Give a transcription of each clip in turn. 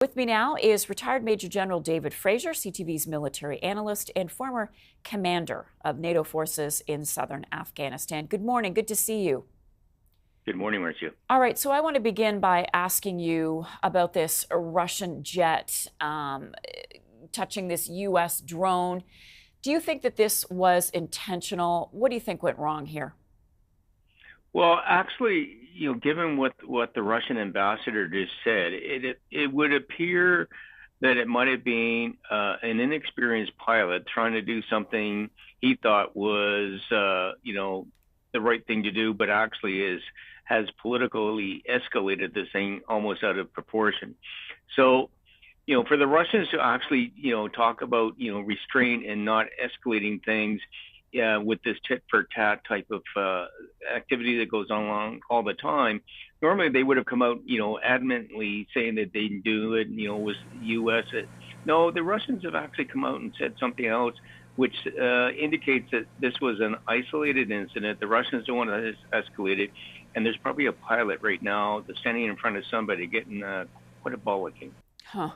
With me now is retired Major General David Fraser, CTV's military analyst and former commander of NATO forces in southern Afghanistan. Good morning. Good to see you. Good morning, Marcia. All right, so I want to begin by asking you about this Russian jet touching this U.S. drone. Do you think that this was intentional? What do you think went wrong here? Well, actually, given what the Russian ambassador just said, it would appear that it might have been an inexperienced pilot trying to do something he thought was, the right thing to do, but actually has politically escalated this thing almost out of proportion. So, for the Russians to actually, talk about, restraint and not escalating things, with this tit for tat type of activity that goes on all the time, normally they would have come out, adamantly saying that they didn't do it, was U.S. No, the Russians have actually come out and said something else, which indicates that this was an isolated incident. The Russians don't want to escalate it, and there's probably a pilot right now that's standing in front of somebody getting quite a bollocking. Huh.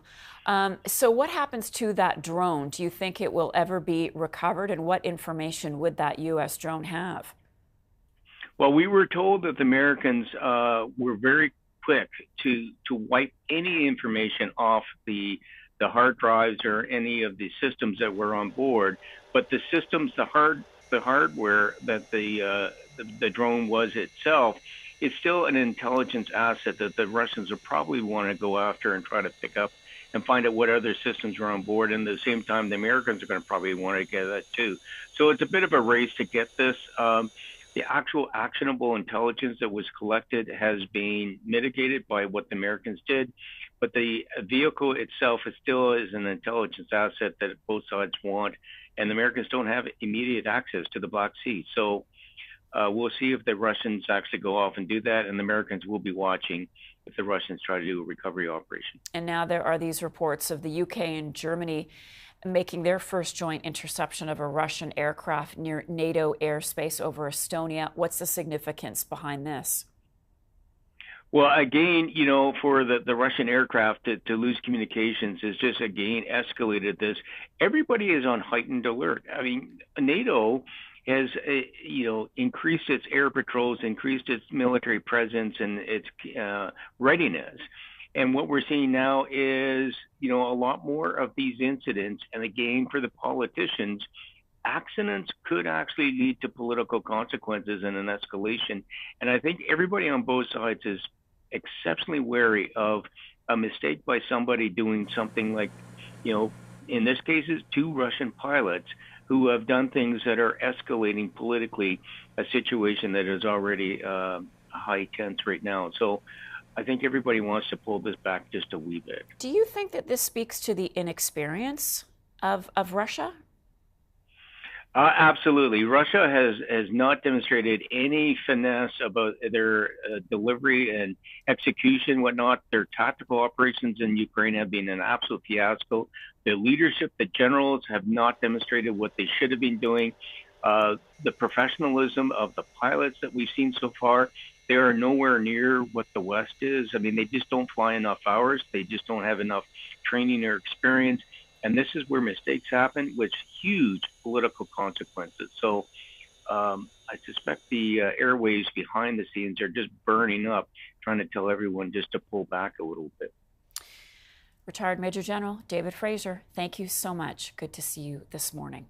So what happens to that drone? Do you think it will ever be recovered? And what information would that U.S. drone have? Well, we were told that the Americans were very quick to wipe any information off the hard drives or any of the systems that were on board. But the systems, the hardware that the drone was itself, is still an intelligence asset that the Russians will probably want to go after and try to pick up and find out what other systems are on board. And at the same time, the Americans are going to probably want to get that too. So it's a bit of a race to get this. The actual actionable intelligence that was collected has been mitigated by what the Americans did, but the vehicle itself still is an intelligence asset that both sides want, and the Americans don't have immediate access to the Black Sea. So we'll see if the Russians actually go off and do that, and the Americans will be watching if the Russians try to do a recovery operation. And now there are these reports of the UK and Germany making their first joint interception of a Russian aircraft near NATO airspace over Estonia. What's the significance behind this? Well, again, for the Russian aircraft to lose communications is just, again, escalated this. Everybody is on heightened alert. I mean, NATO has, increased its air patrols, increased its military presence and its readiness. And what we're seeing now is, a lot more of these incidents. And again, for the politicians, accidents could actually lead to political consequences and an escalation. And I think everybody on both sides is exceptionally wary of a mistake by somebody doing something like, in this case, is two Russian pilots who have done things that are escalating politically a situation that is already high tense right now. So I think everybody wants to pull this back just a wee bit. Do you think that this speaks to the inexperience of Russia? Absolutely. Russia has not demonstrated any finesse about their delivery and execution, whatnot. Their tactical operations in Ukraine have been an absolute fiasco. The leadership, the generals have not demonstrated what they should have been doing. The professionalism of the pilots that we've seen so far, they are nowhere near what the West is. I mean, they just don't fly enough hours. They just don't have enough training or experience. And this is where mistakes happen with huge political consequences. So I suspect the airwaves behind the scenes are just burning up, trying to tell everyone just to pull back a little bit. Retired Major General David Fraser, thank you so much. Good to see you this morning.